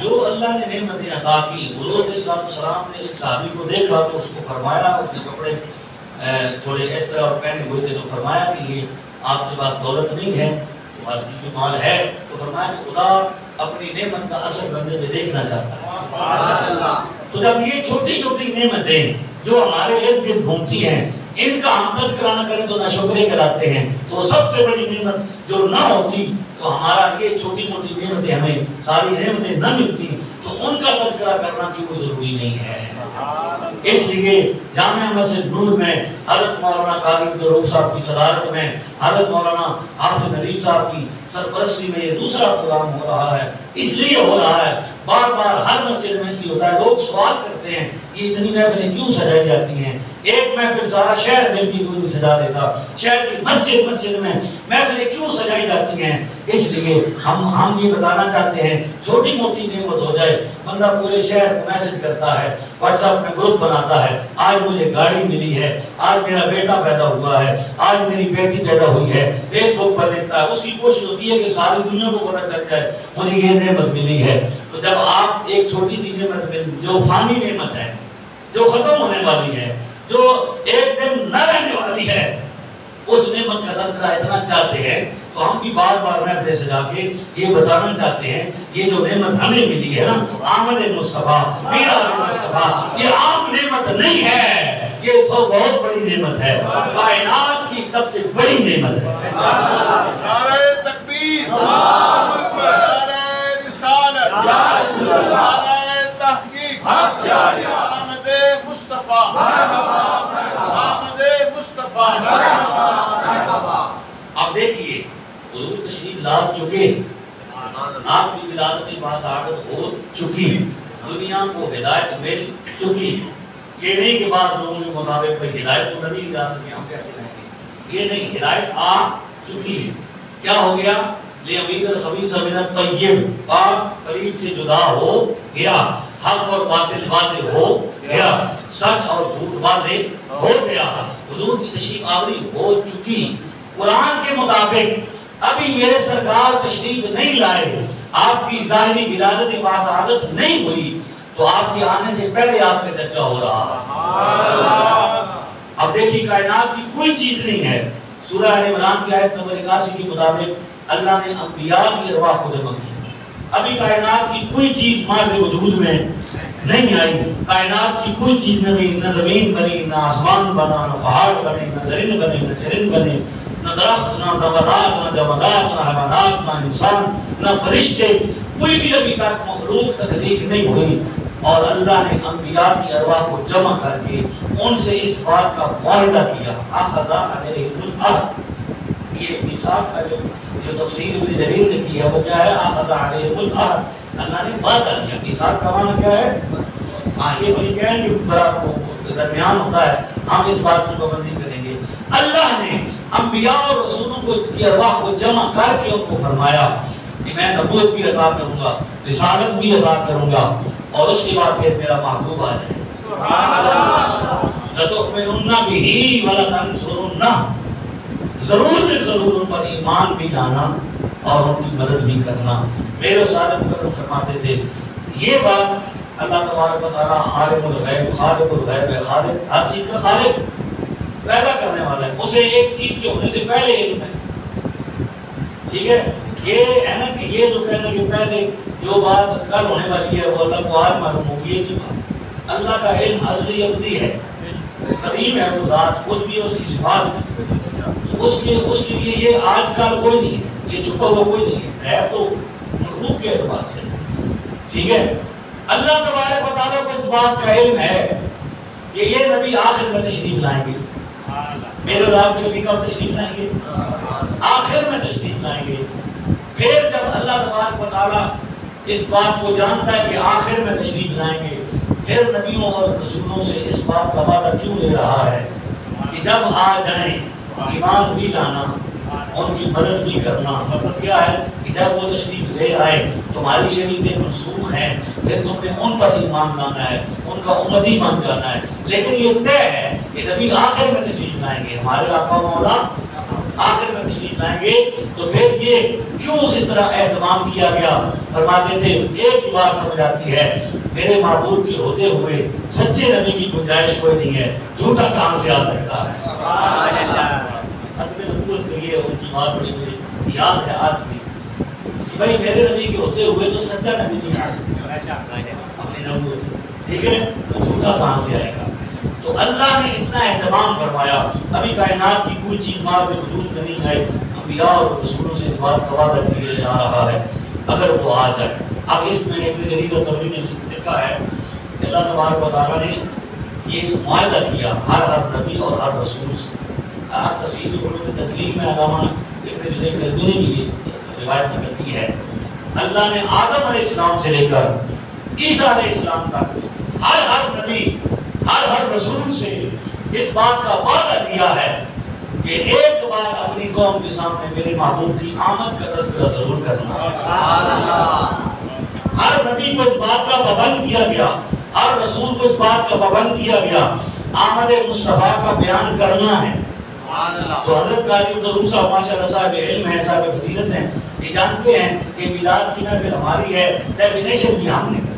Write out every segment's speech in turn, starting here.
جو اللہ نے نعمتیں عطا کی، حضور علیہ السلام نے ایک صحابی کو دیکھا تو اس کو فرمایا، اس نے کپڑے تھوڑے اس طرح اور پہنے ہوئے تھے، تو فرمایا کہ یہ آپ کے پاس دولت نہیں ہے، تو پاس کی مال ہے، تو فرمایا کہ خدا اپنی نعمت کا اثر بندے میں دیکھنا چاہتا ہے۔ تو جب یہ چھوٹی چھوٹی نعمتیں جو ہمارے ارد گرد گھومتی ہیں، ان کا ہم تذکرہ نہ کریں تو ناشکرے کراتے ہیں، تو سب سے بڑی نعمت جو نہ ہوتی تو ہمارا یہ چھوٹی چھوٹی نعمتیں ہمیں ساری نعمتیں نہ ملتی تو ان کا تذکرہ کرنا کی کوئی ضروری نہیں ہے۔ اس لیے جامعہ مسجد نور میں حضرت مولانا قاری عبدالرؤوف صاحب کی صدارت میں، حضرت مولانا حافظ نذیر صاحب کی سرپرستی میں یہ دوسرا پروگرام ہو رہا ہے۔ اس لیے ہو رہا ہے، بار بار ہر مسجد میں اس لیے ہوتا ہے، لوگ سوال کرتے ہیں کہ اتنی محفلیں کیوں سجائی جاتی ہیں؟ ایک محفل سارا شہر میں بھی کوئی سجا دیتا، شہر کی مسجد میں محفلیں کیوں سجائی جاتی ہیں؟ اس لیے ہم یہ بتانا چاہتے ہیں چھوٹی موٹی نعمت ہو جائے، بندہ پورے شہر کو میسج کرتا ہے، واٹس ایپ میں گروپ بناتا ہے، آج مجھے گاڑی ملی ہے، آج میرا بیٹا پیدا ہوا ہے، آج میری بیٹی پیدا ہوئی ہے، فیس بک پر لکھتا ہے، اس کی کوشش ہوتی ہے کہ ساری دنیا کو پتہ چل جائے مجھے یہ نعمت ملی ہے۔ تو جب آپ ایک چھوٹی سی نعمت جو فانی نعمت ہے، جو ختم ہونے والی ہے، جو ایک دن نہ رہنے والی ہے، اس نعمت کا تذکرہ اتنا چاہتے ہیں تو ہم بھی بار بار محفلیں سجا کے یہ بتانا چاہتے ہیں یہ جو نعمت ہمیں ملی ہے نا، آمد مصطفیٰ، میراد مصطفیٰ، یہ عام نعمت نہیں ہے، یہ بہت بڑی نعمت ہے، کائنات کی سب سے بڑی نعمت ہے۔ نعرہ تکبیر، نعرہ رسالت، نعرہ تحقیق، آمد مصطفیٰ، آمد مصطفیٰ۔ اب دیکھیے حضور تشریف لا چکے، آپ کی ولادت باسعادت ہو چکی، دنیا کو ہدایت مل چکی، یہ نہیں کہ بعض لوگوں کے مطابق کوئی ہدایت کو نہیں جا سکے، ہم کیسے رہیں گے، یہ نہیں، ہدایت آ چکی ہے۔ کیا ہو گیا؟ لیمید الخبیث من الطیب، پاک قریب سے جدا ہو گیا، حق اور باطل واضح ہو گیا، سچ اور جھوٹ واضح ہو گیا، حضور کی تشریف آوری ہو چکی۔ قرآن کے مطابق ابھی میرے سرکار تشریف نہیں لائے، آپ کی ظاہری ولادت باسعادت نہیں ہوئی، تو آپ کے آنے سے پہلے آپ کا چرچا ہو رہا ہے۔ اب دیکھیے کائنات کی کوئی چیز نہیں ہے، سورہ آل عمران کی آیت نمبر 81 کے مطابق اللہ نے انبیاء کی ارواح کو جمع کیا۔ ابھی کائنات کی کوئی چیز ماضی وجود میں نہیں آئی، کائنات کی کوئی چیز نہ زمین بنی، نہ آسمان بنا، نہ پہاڑ بنے، نہ درند بنے، نہ چرند بنے، نہ درخت، نہ نباتات، نہ جمادات، نہ حیوانات، نہ انسان، نہ فرشتے، کوئی بھی ابھی تک مخلوق تخلیق نہیں ہوئی، اور اللہ نے انبیاء کی ارواح کو جمع کر کے ان سے اس بات کا معاہدہ کیا، اخذ علیہم العہد۔ یہ میثاق کا جو تفسیر ابن جریر نے کی ہے وہ کیا ہے؟ اخذ علیہم العہد، اللہ نے وعدہ لیا۔ میثاق کا معنی کیا ہے؟ یہ فریقین کے درمیان ہوتا ہے، ہم اس بات کی پابندی کریں گے۔ اللہ نے انبیاء اور رسولوں کو کی ارواح کو جمع کر کے ان کو فرمایا کہ میں نبوت بھی عطا کروں گا، رسالت بھی عطا کروں گا، اور اس کے بعد پھر میرا محبوب آ جائے۔ لَتُؤْمِنُنَّ بِهِ وَلَتَنْصُرُنَّهُ، ضرور میں ضرور ان پر ایمان بھی لانا اور ان کی مدد بھی کرنا۔ میرے سارے مقرر فرماتے تھے یہ بات، اللہ تبارک و تعالیٰ عالم الغیب، خالق الغیب، خالق ہر چیز کا خالق، پیدا کرنے والا ہے، اسے ایک چیز کے ہونے سے پہلے علم ہے، ٹھیک ہے؟ یہ ہے نا کہ یہ جو کہنا کہ پہلے جو بات کل ہونے والی ہے وہ اللہ کو آج معلوم ہوگی، یہ بات اللہ کا علم ازلی ابدی ہے، قدیم ہے، وہ ذات خود بھی ہے، اس کی صفات بھی، اس کے لیے یہ آج کل کوئی نہیں ہے، یہ چھپا ہوا کوئی نہیں ہے تو مخلوق کے اعتبار سے، ٹھیک ہے؟ اللہ تبارک و تعالیٰ کو اس بات کا علم ہے کہ یہ نبی آخر میں تشریف لائیں گے، میرے اور آپ کے نبی کب تشریف لائیں گے؟ آخر میں تشریف لائیں گے۔ پھر جب اللہ تبارک و تعالیٰ اس بات کو جانتا ہے کہ آخر میں تشریف لائیں گے، پھر نبیوں اور رسولوں سے اس بات کا وعدہ کیوں لے رہا ہے کہ جب آ جائیں ایمان بھی لانا، ان کی مدد بھی کرنا، مطلب کیا ہے کہ جب وہ تشریف لے آئے تمہاری شریعتیں منسوخ ہیں، پھر تم نے ان پر ایمان لانا ہے، ان کا امتی بن جانا ہے، لیکن یہ طے ہے کہ نبی آخر میں تشریف لائیں گے، ہمارے آقا و مولا آخر میں تشریف لائیں گے تو پھر یہ کیوں اس طرح اہتمام کیا گیا؟ فرماتے تھے ایک ہی بات سمجھ آتی ہے، میرے معبود کے ہوتے ہوئے سچے نبی کی گنجائش کوئی نہیں ہے، جھوٹا کہاں سے آ سکتا ہے؟ ختم نبوت میں یہ ان کی بات بڑی مجھے یاد ہے آج بھی، بھائی میرے نبی کے ہوتے ہوئے تو سچا نبی نہیں آ سکتا اپنی نبوت سے، ٹھیک ہے، تو جھوٹا کہاں سے آئے گا؟ تو اللہ نے اتنا اہتمام فرمایا، ابھی کائنات کی کوئی چیز بعد میں وجود میں نہیں آئی، انبیاء اور رسولوں سے اس بات کا وعدہ کیا جا رہا ہے اگر وہ آ جائے۔ اب اس میں ابن جریر الطبری نے لکھا ہے کہ اللہ تبارک و تعالیٰ نے یہ معاہدہ کیا ہر نبی اور ہر رسول سے۔ تفسیر علوم تنزیل میں علامہ ابن جریر الطبری نے بھی روایت نقل کی ہے، اللہ نے آدم علیہ السلام سے لے کر عیسیٰ علیہ السلام تک ہر نبی ہر رسول سے اس بات کا وعدہ دیا ہے کہ ایک بار اپنی قوم کے سامنے میرے محبوب کی آمد کا تذکرہ ضرور کرنا۔ ہر نبی کو اس بات کا پابند کیا گیا، ہر رسول کو اس بات کا پابند کیا گیا، آمد مصطفیٰ کا بیان کرنا ہے۔ تو حضرت قاری عبدالروف صاحب ماشاءاللہ صاحب علم ہیں، صاحب فضیلت ہیں، یہ جانتے ہیں کہ میلاد کی محفل ہماری ہے، ڈیفینیشن بھی ہم نے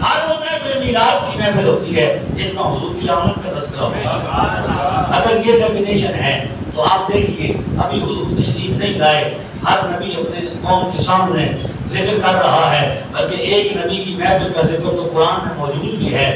ہر وہ محفل میلاد کی محفل ہوتی ہے جس میں حضور کی آمد کا تذکرہ ہوگا۔ اگر یہ ڈیفینیشن ہے تو آپ دیکھیے ابھی حضور تشریف نہیں لائے، ہر نبی اپنے قوم کے سامنے ذکر کر رہا ہے، بلکہ ایک نبی کی محفل کا ذکر تو قرآن میں موجود بھی ہے۔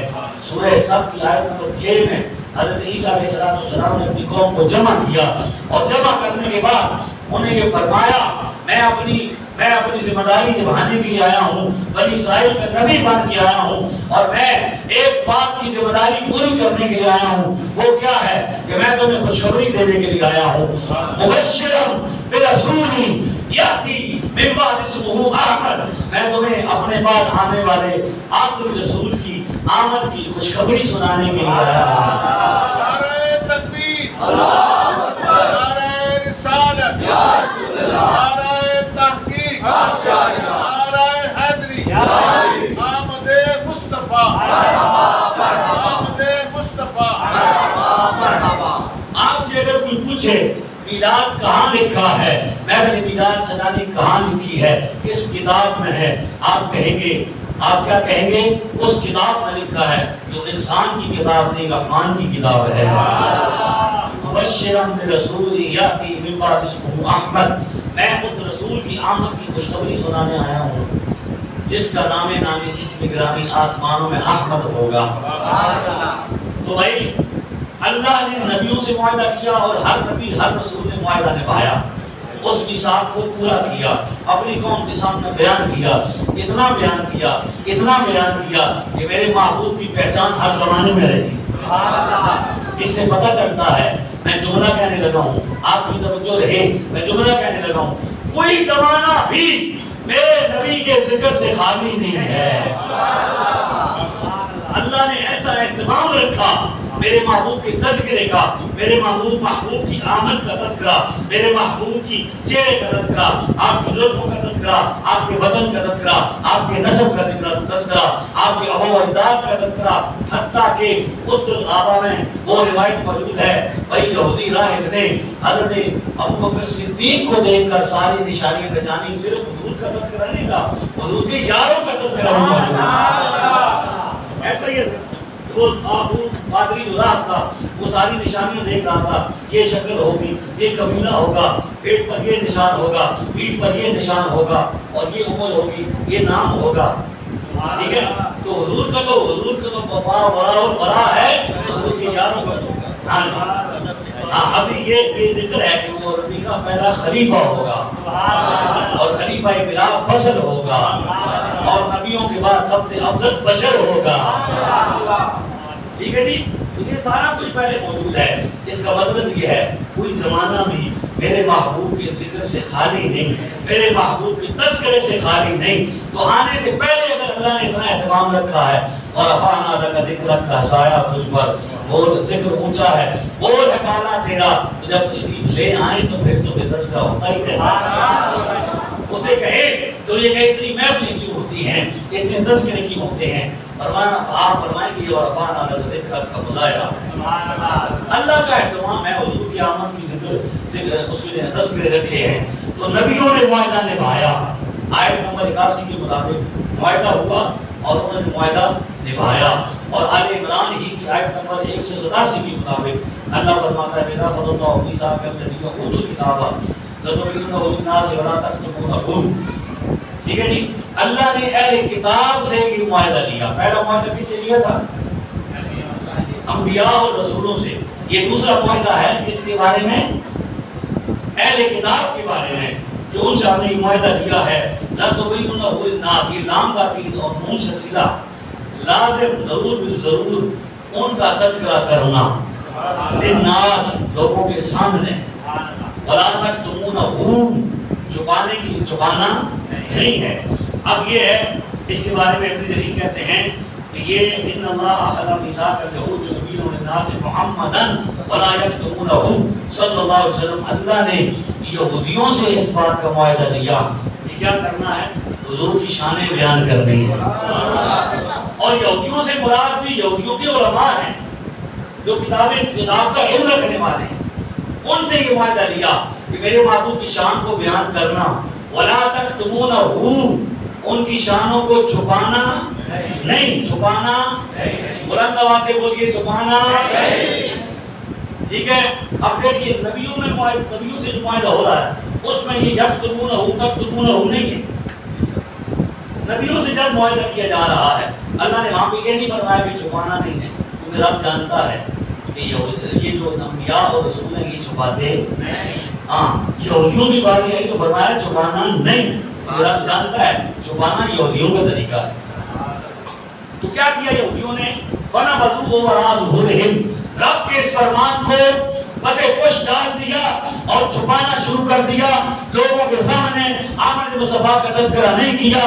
سورہ صف کی آیت نمبر 6 میں حضرت عیسیٰ علیہ السلام نے اپنی قوم کو جمع کیا، اور جمع کرنے کے بعد انہیں یہ فرمایا میں اپنی ذمہ داری نبھانے کے لیے آیا ہوں، بنی اسرائیل کا نبی بن کے آیا ہوں، اور میں ایک بات کی ذمہ داری پوری کرنے کے لیے آیا ہوں، وہ کیا ہے کہ میں تمہیں خوشخبری دینے کے لیے آیا ہوں، مبشرا برسول یاتی من بعد اسمہ احمد، میں تمہیں اپنے بعد آنے والے آخری رسول کی آمد کی خوشخبری سنانے کے لیے آیا ہوں۔ نعرہ تکبیر، اللہ اکبر، نعرہ رسالت، یا رسول اللہ، نعرہ تحقیق، نعرہ حیدری، آمد مصطفیٰ، آمد مصطفیٰ۔ آپ سے اگر کوئی پوچھے میلاد کہاں لکھا ہے، محفل میلاد سجانی کہاں لکھی ہے، کس کتاب میں ہے، آپ کہیں گے، آپ کیا کہیں گے؟ اس کتاب میں لکھا ہے جو انسان کی کتاب نہیں، رحمان کی کتاب ہے۔ مبشرا برسول یاتی من بعد اسمہ احمد، میں اس رسول کی آمد کی خوشخبری سنانے آیا ہوں جس کا نام اسم گرامی آسمانوں میں احمد ہوگا۔ تو بھائی اللہ نے نبیوں سے معاہدہ کیا، اور ہر نبی ہر رسول نے معاہدہ نبھایا، اس میثاق کو پورا کیا، اپنی قوم کے سامنے بیان کیا، اتنا بیان کیا کہ میرے محبوب کی پہچان ہر زمانے میں رہی۔ اس سے پتہ چلتا ہے، میں جملہ کہنے لگا ہوں، آپ کی توجہ رہے، میں جملہ کہنے لگا ہوں، کوئی زمانہ بھی میرے نبی کے ذکر سے خالی نہیں ہے۔ اللہ نے ایسا اہتمام رکھا میرے محبوب کے تذکرے کا، میرے محبوب کی آمد کا تذکرہ، میرے محبوب کی چہرے کا تذکرہ، آپ کی زلفوں کا تذکرہ، آپ کے وطن کا تذکرہ، آپ کے نسب کا تذکرہ، آپ کے ابا و اجداد کا تذکرہ، حتیٰ کہ اس الغابہ میں وہ روایت موجود ہے، بھائی یہودی راہب نے حضرت ابوبکر صدیق کو دیکھ کر ساری نشانیاں پہچانی، صرف حضور کا تذکرہ نہیں تھا، حضور کے یاروں کا تذکرہ ہوا۔ ایسا ہی ہے، وہ پادری جو راہ تھا وہ ساری نشانیاں دیکھ رہا تھا، یہ شکل ہوگی، یہ قبیلہ ہوگا، پیٹ پر یہ نشان ہوگا، پیٹھ پر یہ نشان ہوگا، اور یہ عمر ہوگی، یہ نام ہوگا، ٹھیک ہے۔ تو حضور کا تو بڑا اور بڑا ہے، حضور کے یاروں کا تو ہاں ابھی یہ ذکر ہے کہ وہ نبی کا پہلا خلیفہ ہوگا، اور خلیفہ بلا فصل ہوگا، اور نبیوں کے بعد سب سے افضل بشر ہوگا، ٹھیک ہے جی۔ یہ سارا کچھ پہلے موجود ہے، اس کا مطلب یہ ہے کوئی زمانہ بھی میرے محبوب کے ذکر سے خالی نہیں، میرے محبوب کے تذکرے سے خالی نہیں۔ تو آنے سے پہلے اگر اللہ نے اتنا اہتمام رکھا ہے، اور رفعنا لک ذکرک کا سایہ تجھ پر، اور ذکر اونچا ہے، بول ہے بالا تیرا، تو جب تشریف لے آئیں تو پھر تو بے تذکرہ ہوتا ہی رہتا۔ اسے کہے تو یہ کہ اتنی محفلیں کیوں ہوتی ہیں، اتنے تذکرے کیوں ہوتے ہیں؟ آپ فرمائیں کہ یہ رفعنا لک ذکرک کا مظاہرہ اللہ کا اہتمام ہے حضور کی آمد کی ذکر اس میں تذکرے رکھے ہیں. تو نبیوں نے معاہدہ نبھایا. آیت نمبر 81 کے مطابق معاہدہ ہوا اور انہوں نے معاہدہ نبھایا. اور آل عمران ہی کی آیت نمبر 187 کے مطابق اللہ فرماتا ہے بیدا خد اللہ میثاق الذین اوتوا الکتاب لتبیننہ للناس ولا تکتمونہ. ٹھیک ہے جی. اللہ نے اہل کتاب سے یہ معاہدہ لیا. پہلا معاہدہ کس سے لیا تھا؟ انبیاء اور رسولوں سے. یہ دوسرا معاہدہ ہے کس کے بارے میں؟ اہل کتاب کے بارے میں، کہ ان سے ہم نے یہ معاہدہ لیا ہے. لا تبیننہ للناس، یہ لام تاکید اور نون شدیدہ، لازم ضرور ضرور ان کا تذکرہ کرنا للناس، لوگوں کے سامنے. ولا تکتمونہ، چھپانا نہیں ہے. اب یہ ہے، اس کے بارے میں ابن جریر کہتے ہیں کہ یہ ان اللہ اخذ میثاق اليهود یبین للناس محمدا ولا یکتمونہ صلی اللہ علیہ وسلم. اللہ نے یہودیوں سے اس بات کا معاہدہ لیا کہ کیا کرنا ہے؟ حضور کی شانیں بیان کرنی ہے. اور یہودیوں سے مراد بھی یہودیوں کے علماء ہیں جو کتاب کا علم رکھنے والے ہیں. ان سے یہ معاہدہ لیا کہ میرے معبود کی شان کو بیان کرنا. ولا تکتمونہ، ان کی شانوں کو چھپانا نہیں. چھپانا بلند آواز سے بولیے، چھپانا. ٹھیک ہے. اب دیکھیے نبیوں سے جو معاہدہ ہو رہا ہے اس میں یہ تکتمونہ نہیں ہے. نبیوں سے جب معاہدہ کیا جا رہا ہے اللہ نے وہاں پہ یہ نہیں فرمایا کہ چھپانا نہیں ہے، کیونکہ رب جانتا ہے کہ یہ جو انبیاء اور رسول ہیں یہ چھپاتے نہیں. ہاں، یہودیوں کی باری ہے تو فرمایا چھپانا نہیں. رب جانتا ہے چھپانا یہودیوں کا طریقہ ہے. تو کیا کیا یہودیوں نے؟ فَنَبَذُوهُ وَرَاءَ ظُهُورِهِمْ، رب کے اس فرمان کو بس پش ڈال دیا اور چھپانا شروع کر دیا. لوگوں کے سامنے آمد مصطفیٰ کا تذکرہ نہیں کیا.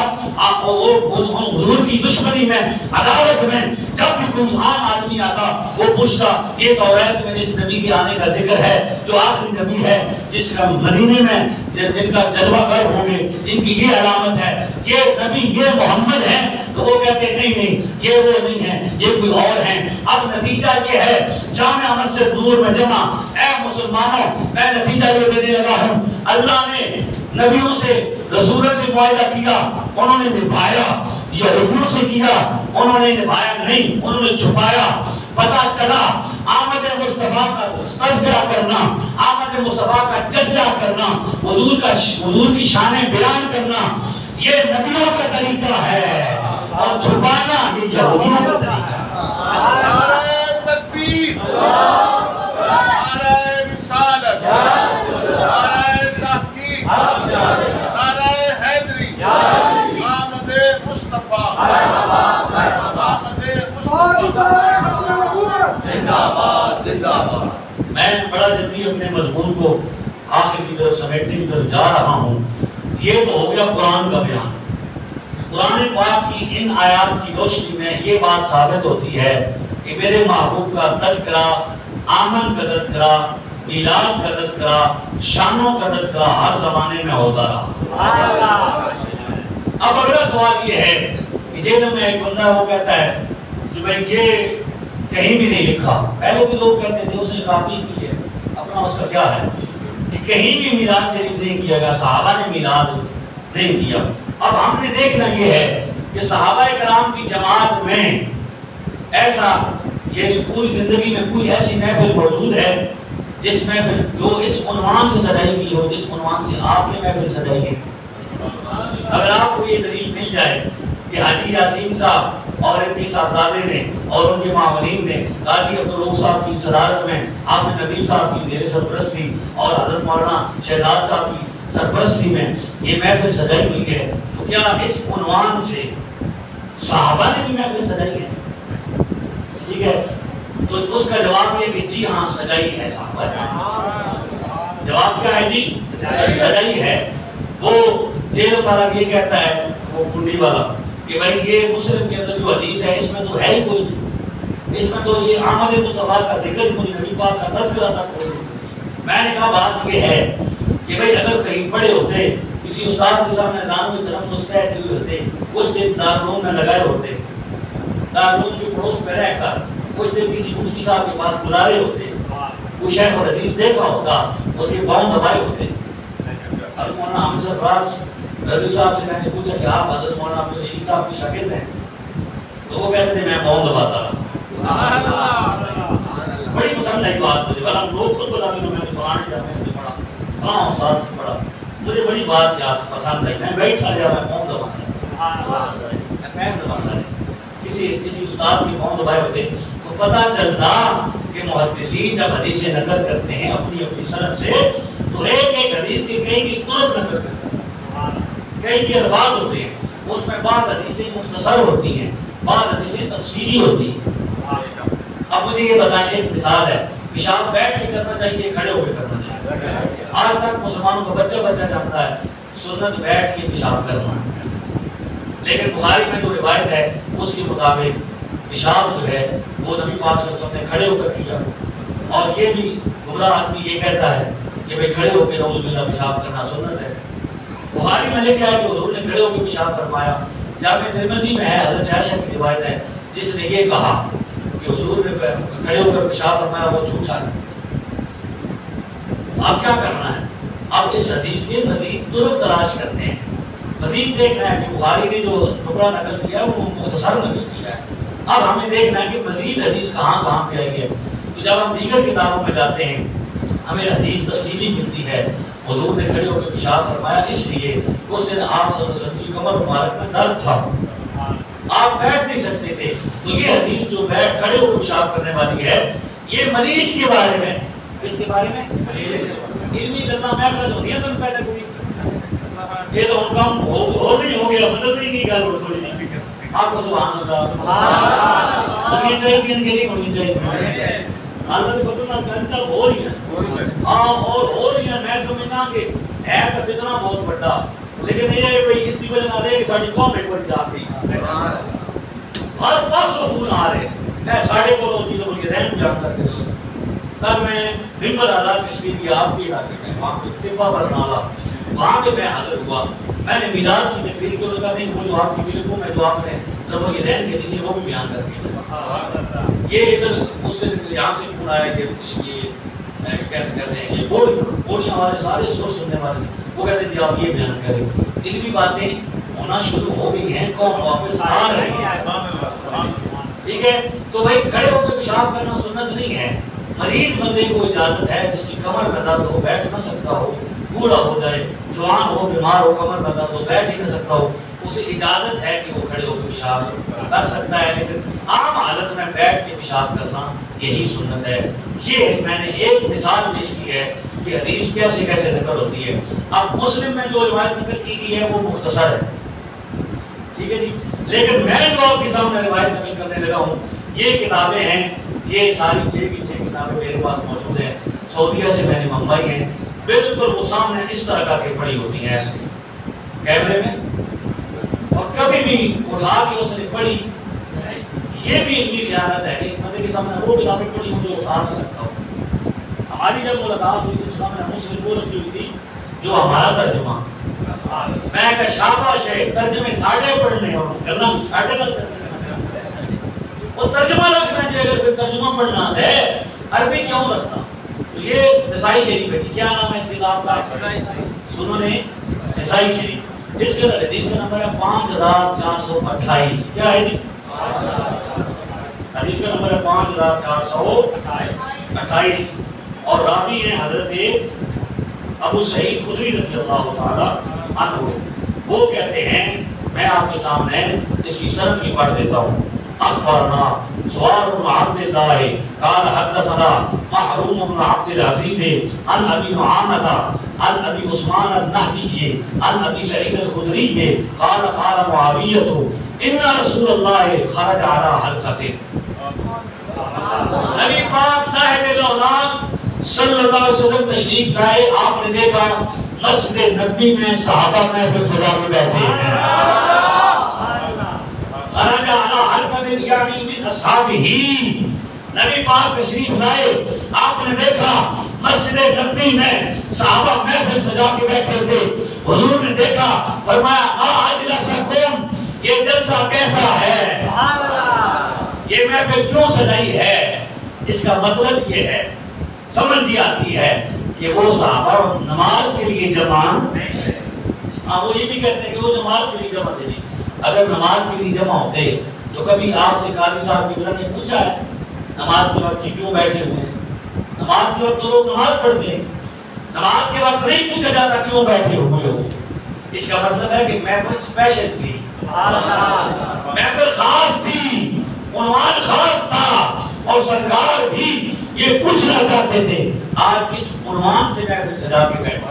حضور کی دشمنی میں، عداوت میں جب بھی کوئی عام آدمی آتا وہ پوچھتا یہ توریت میں جس نبی کے آنے کا ذکر ہے، جو آخری نبی ہے، جس کا مدینے میں جن کا جلوہ گر ہوں گے، جن کی یہ علامت ہے، یہ نبی یہ محمد ہے. تو وہ کہتے نہیں یہ وہ نہیں ہے، یہ کوئی اور ہیں. اب نتیجہ یہ ہے، جامع مسجد نور میں جمع اے مسلمانوں، میں نتیجہ یہ دینے لگا ہوں. اللہ نے نبیوں سے رسولوں سے معاہدہ کیا، انہوں نے نبھایا. یہودیوں سے کیا، انہوں نے نبھایا نہیں، انہوں نے چھپایا. پتہ چلا آمد مصطفیٰ کا تذکرہ کرنا، آمد مصطفیٰ کا چرچا کرنا، حضور کی شانیں بیان کرنا یہ نبیوں کا طریقہ ہے، اور چھپانا یہ یہودیوں کا طریقہ ہے. نعرہ تکبیر، نعرہ رسالت، نعرہ تحقیق، نعرہ حیدری، آمد مصطفیٰ، آمد مصطفیٰ. میں بڑا جلدی اپنے مضمون کو آخر کی طرف سمیٹنے کی طرف جا رہا ہوں. یہ تو ہو گیا قرآن کا بیان. قرآن پاک کی ان آیات کی روشنی میں یہ بات ثابت ہوتی ہے کہ میرے محبوب کا تذکرہ، آمن کا تذکرہ، میلاد کا تذکرہ، شانوں کا تذکرہ ہر زمانے میں ہوتا رہا. اب اگلا سوال یہ ہے کہ جب میں ایک بندہ وہ کہتا ہے کہ بھائی یہ کہیں بھی نہیں لکھا. پہلے بھی لوگ کہتے تھے اس نے کاپی کی ہے، اپنا اس کا کیا ہے کہ کہیں بھی میلاد شریف نہیں کیا گیا، صحابہ نے میلاد نہیں کیا. اب ہم نے دیکھنا یہ ہے کہ صحابہ کرام کی جماعت میں ایسا یہ پوری زندگی میں کوئی ایسی محفل موجود ہے جس محفل جو اس عنوان سے سجائی گئی ہو، جس عنوان سے آپ نے محفل سجائی ہے. اگر آپ کو یہ دلیل مل جائے کہ حاجی یاسین صاحب اور ان کی صاحبزادے نے اور ان کے معاونین نے قاضی عبدالرؤوف صاحب کی صدارت میں آپ نے نظیر صاحب کی زیر سرپرستی اور حضرت مولانا شہزاد صاحب کی سرپرستی میں یہ محفل سجائی ہوئی ہے، تو کیا اس عنوان سے صحابہ نے بھی محفل سجائی ہے؟ ٹھیک ہے، تو اس کا جواب یہ کہ جی ہاں سجائی ہے صحابہ نے. جواب کیا ہے؟ جی سجائی ہے. وہ جیل والا یہ کہتا ہے، وہ کنڈی والا، کہ بھائی یہ مسلم کے اندر جو حدیث ہے اس میں تو ہے ہی کوئی نہیں، اس میں تو یہ آمد مصطفیٰ کا ذکر کوئی، نبی پاک کا تذکرہ تک کوئی نہیں. میں نے کہا بات یہ ہے کہ بھائی اگر کہیں پڑھے ہوتے، کسی استاد کے سامنے جانوی طرف مستعد ہوئے ہوتے، اس دن دارالعلوم میں لگائے ہوتے، دارالعلوم کے پڑوس میں رہ کر کچھ دن کسی مفتی صاحب کے پاس گزارے ہوتے، وہ شیخ الحدیث دیکھا ہوتا اس کے پاؤں دبائے ہوتے. حضرت مولانا حامد سرفراز رضوی صاحب سے میں نے پوچھا کہ آپ حضرت مولانا عبد الرشید صاحب کی شاگرد ہیں؟ تو وہ کہتے تھے میں پاؤں دباتا رہا. بڑی پسند ہے یہ بات مجھے. بلا لوگ خود بتاتے ہیں میں نے فلانے جامعہ سے پڑھا, فلاں استاد سے پڑھا. مجھے بڑی بات کیا پسند ہے, میں بیٹھا رہا میں پاؤں دباتا, میں پیر دباتا رہا. کسی استاد کے پاؤں دبائے ہوتے تو پتہ چلتا کہ محدثین جب حدیثیں نقل کرتے ہیں اپنی اپنی سند سے تو ایک ایک حدیث کے کئی کی ترک نقل کرتے ہیں, کئی کے الفاظ ہوتے ہیں. اس میں بعض حدیثیں مختصر ہوتی ہیں, بعض حدیثیں تفصیلی ہوتی ہیں. اب مجھے یہ بتائیں, ایک مثال ہے, پیشاب بیٹھ کے کرنا چاہیے کھڑے ہو کے کرنا چاہیے؟ آج تک مسلمانوں کا بچہ جانتا ہے سنت بیٹھ کے پیشاب کرنا ہے. لیکن بخاری میں جو روایت ہے اس کے مطابق پیشاب جو ہے وہ نبی پاک صلی اللہ علیہ وسلم نے کھڑے ہو کر کیا. اور یہ بھی گمراہ آدمی یہ کہتا ہے کہ بھائی کھڑے ہو کے نعوذ باللہ پیشاب کرنا سنت ہے. بخاری میں لکھا ہے کہ حضور نے کھڑے ہو کے پیشاب فرمایا. جامع ترمذی میں ہے, حضرت عائشہ کی روایت ہے جس نے یہ کہا کہ حضور نے کھڑے ہو کر پیشاب فرمایا وہ جھوٹا ہے. اب کیا کرنا ہے؟ اب اس حدیث کے مزید طرق تلاش کرتے ہیں, مزید دیکھنا ہے کہ بخاری نے جو ٹکڑا نقل کیا وہ مختصر نقل کیا ہے. اب ہمیں دیکھنا ہے کہ مزید حدیث کہاں کہاں پہ آئی ہے. تو جب ہم دیگر کتابوں میں جاتے ہیں ہمیں حدیث تفصیلی ملتی ہے. حضور نے کھڑے ہو کے پیشاب فرمایا اس لیے اس دن آپ صلی اللہ علیہ وسلم کی کمر مبارک میں درد تھا, آپ بیٹھ نہیں سکتے تھے. تو یہ حدیث جو بیٹھ کھڑے ہو کے پیشاب کرنے والی ہے یہ مریض کے بارے میں, اس کے بارے میں علمی گلنا میں کر دوں یہ تو پہلے کوئی یہ تو ان کا ہو نہیں ہو گیا, بدل نہیں کی گل تھوڑی سی. آپ کو سبحان اللہ سبحان یہ چاہیے دین کے لیے ہونی چاہیے. اللہ کی فتنہ کینسل ہو رہی ہے, ہاں اور ہو رہی ہے. میں سمجھنا کہ ہے تو فتنہ بہت بڑا, لیکن یہ ہے کہ اس کی وجہ نہ رہے کہ ساری قوم ایک بار جا گئی ہر پاس خون آ رہے ہیں ساڑھے کو روزی تو بلکہ رحم جام کر کے تب میں ممبر آزاد کشمیر کی آپ کے علاقے میں وہاں پہ طبہ برنالہ وہاں پہ میں حاضر ہوا. میں نے میلاد کی تقریر کو لگا نہیں وہ جو آپ کی بالکل میں جو آپ نے رفع یدین کے دیجیے وہ بھی بیان کر کے یہ ادھر اس سے یہاں سے فون آیا کہ یہ کہتے ہیں یہ بوڑیاں والے سارے سور سننے والے وہ کہتے ہیں جی آپ یہ بیان کریں. علمی باتیں ہونا شروع ہو گئی ہیں, قوم واپس آ رہی ہے. ٹھیک ہے, تو بھائی کھڑے ہو کے پیشاب کرنا سنت نہیں ہے. مریض بندے کو اجازت ہے جس کی کمر میں درد ہو, بیٹھ نہ سکتا ہو, بوڑھا ہو جائے, جوان ہو, بیمار ہو, کمر میں درد ہو, بیٹھ ہی نہ سکتا ہو, اسے اجازت ہے کہ وہ کھڑے ہو کے پیشاب کر سکتا ہے. لیکن عام حالت میں بیٹھ کے پیشاب کرنا یہی سنت ہے. یہ میں نے ایک مثال پیش کی ہے کہ حدیث کیسے کیسے نقل ہوتی ہے. اب مسلم میں جو روایت نقل کی گئی ہے وہ مختصر ہے, ٹھیک ہے جی. لیکن میں جو آپ کے سامنے روایت نقل کرنے لگا ہوں یہ کتابیں ہیں, یہ ساری 6 کی 6 کتابیں میرے پاس موجود ہیں. سعودیہ سے میں نے منگوائی ہیں, بالکل وہ سامنے اس طرح کا کے پڑھی ہوتی ہیں ایسے کیمرے میں, اور کبھی بھی اٹھا کے اس نے پڑھی. یہ بھی علمی خیانت ہے کہ بندے کے سامنے وہ کتابیں پڑھی ہوں جو اٹھا نہ سکتا ہوں. ہماری جب ملاقات ہوئی تو سامنے مسلم وہ رکھی ہوئی تھی جو ہمارا ترجمہ, میں کہا شاباش ہے ترجمے ساڑھے پڑھنے اور گلنا بھی ساڑھے گل کرنے, وہ ترجمہ رکھنا چاہیے. اگر پھر ترجمہ پڑھنا ہے عربی کیوں رکھنا. تو یہ نسائی شریف ہے, کیا نام ہے اس کتاب کا؟ سنو نے نسائی شریف. اس کے اندر حدیث کا نمبر ہے 5428. کیا ہے جی؟ حدیث کا نمبر ہے 5428 اور راوی ہیں حضرت ابو سعید خدری رضی اللہ تعالی عنہ. وہ کہتے ہیں, میں آپ کے سامنے اس کی سند بھی پڑھ دیتا ہوں. اخبرنا سوار بن عبد اللہ قال حدثنا محروم بن عبد العزیز عن ابی نعامۃ عن ابی عثمان النہدی عن ابی سعید الخدری قال قال معاویہ ان رسول اللہ خرج علی حلقۃ. نبی پاک صاحب دولت صلی اللہ علیہ وسلم تشریف لائے, آپ نے دیکھا مسجد نبوی میں صحابہ محفل سجا کے بیٹھے ہیں. خرج علی حلقۃ یعنی من اصحابہ, نبی پاک تشریف لائے, آپ نے دیکھا مسجد نبوی میں صحابہ محفل سجا کے بیٹھے تھے. حضور نے دیکھا, فرمایا ما اجلسکم, یہ جلسہ کیسا ہے, یہ محفل کیوں سجائی ہے. اس کا مطلب یہ ہے سمجھ یہ آتی ہے کہ وہ صحابہ نماز کے لیے جمع، ہاں وہ یہ بھی کہتے ہیں کہ وہ نماز کے لیے جمع تھے جی۔ اگر نماز کے لیے جمع ہوتے تو کبھی آپ سے قاری صاحب کی نے پوچھا ہے نماز کے وقت کیوں بیٹھے ہوئے ہیں؟ نماز کے وقت تو لوگ نماز پڑھتے ہیں، نماز کے وقت نہیں پوچھا جاتا کیوں بیٹھے ہوئے ہو۔ اس کا مطلب ہے کہ محفل اسپیشل تھی، محفل خاص تھی، عنوان خاص تھا، اور سرکار بھی یہ پوچھنا چاہتے تھے آج کس عنوان سے محفل سجا کے بیٹھے۔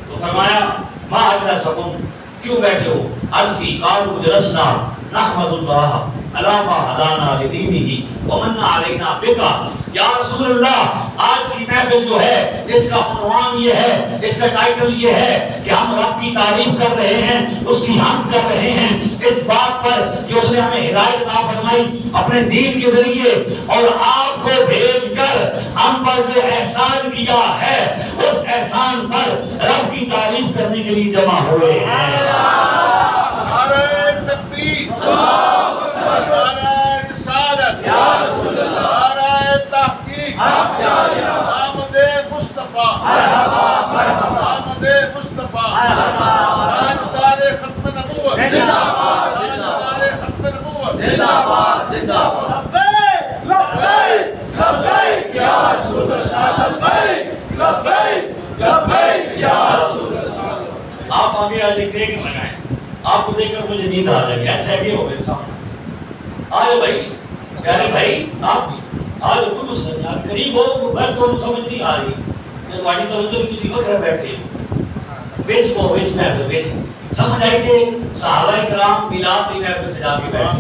تو فرمایا ما اجلسکم، کیوں بیٹھے ہو؟ عرض کی قالوا جلسنا نحمد اللہ علی ما ہدانا لدینہ ومن علینا بک۔ یا رسول اللہ آج کی محفل جو ہے اس کا عنوان یہ ہے، اس کا ٹائٹل یہ ہے کہ ہم رب کی تعریف کر رہے ہیں، اس کی حمد کر رہے ہیں اس بات پر کہ اس نے ہمیں ہدایت عطا فرمائی اپنے دین کے ذریعے، اور آپ کو بھیج کر ہم پر جو احسان کیا ہے اس احسان پر رب کی تعریف کرنے کے لیے جمع ہوئے ہیں۔ نعرہ تکبیر، نعرہ رسالت، نعرہ تحقیق، آمد مصطفیٰ، آمد مصطفیٰ، تاجدار ختم نبوت، تاجدار ختم نبوت، لبیک لبیک لبیک یا رسول اللہ، لبیک لبیک لبیک یا رسول اللہ۔ آپ آگے آج ایک دیکھ لگائیں، آپ کو دیکھ کر مجھے نیند آ جائے گی، اچھا یہ ہو گئے سامنے آجو بھائی، پیارے بھائی آپ بھی آجو، کچھ یار قریب ہو تو گھر تو سمجھ نہیں آ رہی کہ تمہاری توجہ بھی کسی وقت بیٹھے وچ کو وچ محفل وچ سمجھ آئی کہ صحابہ کرام میلاد کی محفل سجا کے بیٹھے۔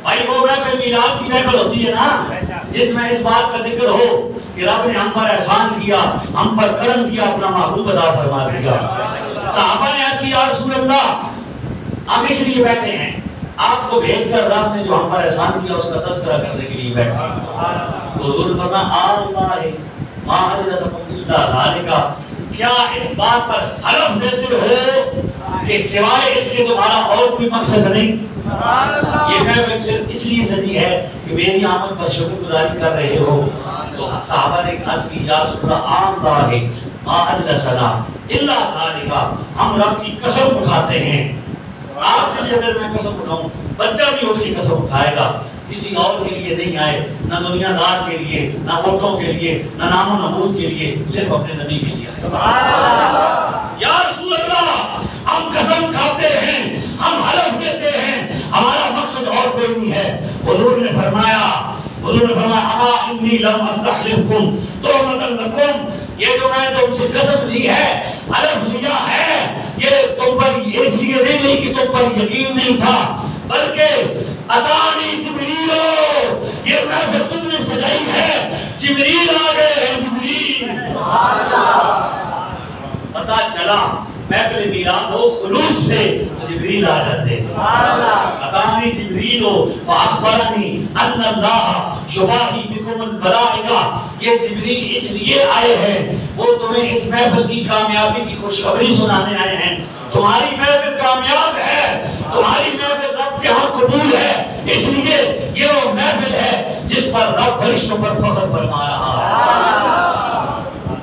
بھائی وہ محفل میلاد کی محفل ہوتی ہے نا جس میں اس بات کا ذکر ہو کہ رب نے ہم پر احسان کیا، ہم پر کرم کیا، اپنا محبوب عطا فرما دیا۔ صحابہ نے عرض کیا یا رسول اللہ ہم اس لیے بیٹھے ہیں، آپ کو بھیج کر رب نے جو ہم پر احسان کیا اس کا تذکرہ کرنے کے لیے بیٹھا۔ حضور نے فرمایا اللہ ما اجلسکم الا ذالک، کیا اس بات پر حلف دیتے ہو کہ سوائے اس کے تمہارا اور کوئی مقصد نہیں؟ یہ محفل صرف اس لیے سجی ہے کہ میری آمد پر شکر گزاری کر رہے ہو۔ تو صحابہ نے عرض کی یا رسول اللہ اللہ ما اجلسنا الا ذالک، ہم رب کی قسم اٹھاتے ہیں، آپ سے بھی اگر میں قسم اٹھاؤں، بچہ بھی اٹھ کے قسم اٹھائے گا، کسی اور کے لیے نہیں آئے، نہ دنیا دار کے لیے، نہ ووٹوں کے لیے، نہ نام و نمود کے لیے، صرف اپنے نبی کے لیے آئے۔ یا رسول اللہ ہم قسم کھاتے ہیں، ہم حلف دیتے ہیں، ہمارا مقصد اور کوئی نہیں ہے۔ حضور نے فرمایا اما انی لم استحلفکم تہمۃ لکم، یہ جو میں تم سے قسم لی ہے، حلف لیا ہے، یہ تم پر اس لیے نہیں کہ تم پر یقین نہیں تھا، بلکہ اتانی جبریل، یہ محفل تم نے سجائی ہے، جبریل آ گئے ہیں، جبریل پتا چلا محفل میلاد ہو خلوص سے جبریل آ جاتے ہیں۔ اتانی جبریل فاخبرنی ان اللہ یباہی بکم الملائکہ، یہ جبریل اس لیے آئے ہیں، وہ تمہیں اس محفل کی کامیابی کی خوشخبری سنانے آئے ہیں۔ تمہاری محفل کامیاب ہے، تمہاری محفل رب کے ہاں قبول ہے، اس لیے یہ وہ محفل ہے جس پر رب فرشتوں پر فخر فرما رہا ہے۔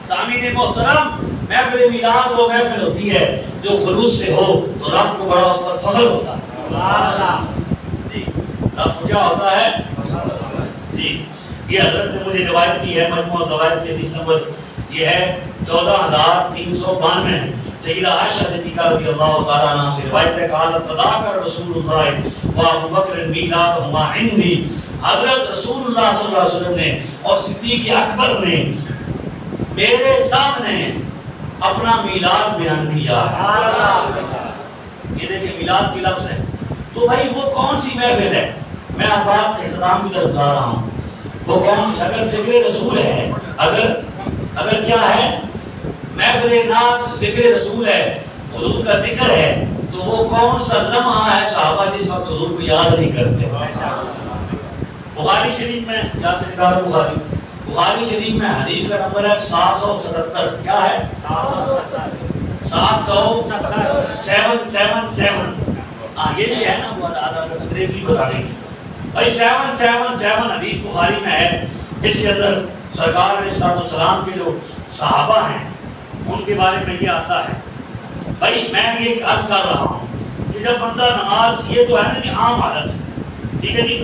سامعین محترم، محفل میلاد وہ محفل ہوتی ہے جو خلوص سے ہو تو رب کو بڑا اس پر فخر ہوتا ہے۔ جی رب کو کیا ہوتا ہے؟ جی یہ حضرت نے مجھے روایت دی ہے، مجموعہ روایت کے حدیث نمبر یہ ہے 14392، سیدہ عائشہ صدیقہ رضی اللہ تعالیٰ عنہ سے روایت ہے، قالت تذاکر رسول اللہ و ابو بکر میلادہما عندی، حضرت رسول اللہ صلی اللہ علیہ وسلم نے اور صدیق اکبر نے میرے سامنے اپنا میلاد بیان کیا ہے۔ یہ دیکھیں میلاد کی لفظ ہے، تو بھائی وہ کون سی محفل ہے؟ میں اب بات اختتام کی طرف جا رہا ہوں۔ وہ کون سی؟ اگر ذکر رسول ہے، اگر کیا ہے محفل نعت ذکر رسول ہے، حضور کا ذکر ہے، تو وہ کون سا لمحہ ہے صحابہ جس وقت حضور کو یاد نہیں کرتے؟ بخاری شریف میں یاد سے نکالا، بخاری شریف میں حدیث کا نمبر ہے 777۔ کیا ہے؟ 777۔ یہ بھی ہے نا وہ انگریزی بتا دیں گے بھائی، 777 حدیث بخاری میں ہے اس کے اندر سرکار علیہ السلام کے جو صحابہ ہیں ان کے بارے میں یہ آتا ہے. بھائی میں یہ عرض کر رہا ہوں کہ جب بندہ نماز، یہ تو ہے نا جی عام حالت ہے، ٹھیک ہے جی.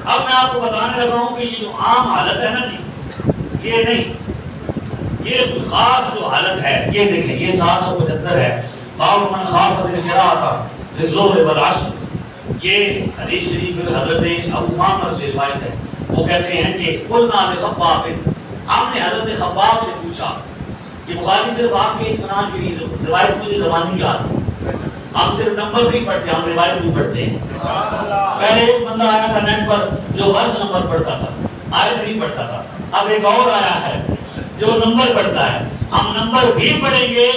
اب میں آپ کو بتانے لگا ہوں کہ یہ جو عام حالت ہے نا جی، یہ نہیں، یہ کوئی خاص جو حالت ہے. یہ دیکھیں، یہ 775 ہے. باب من خافت القراءۃ فی الظہر والعصر، یہ حدیث شریف حضرت ابو معمر سے روایت ہے. وہ کہتے ہیں کہ قلنا لخباب، ہم نے حضرت خباب سے پوچھا. یہ بخاری صرف آپ کے اطمینان کے لیے روایت مجھے زبانی یاد ہے، ہم صرف نمبر نہیں پڑھتے، ہم روایت نہیں پڑھتے. پہلے ایک بندہ آیا تھا نیٹ پر جو ورس نمبر پڑھتا تھا، آیت نہیں پڑھتا تھا. اب ایک اور آیا ہے جو نمبر پڑھتا ہے. ہم نمبر بھی پڑھیں گے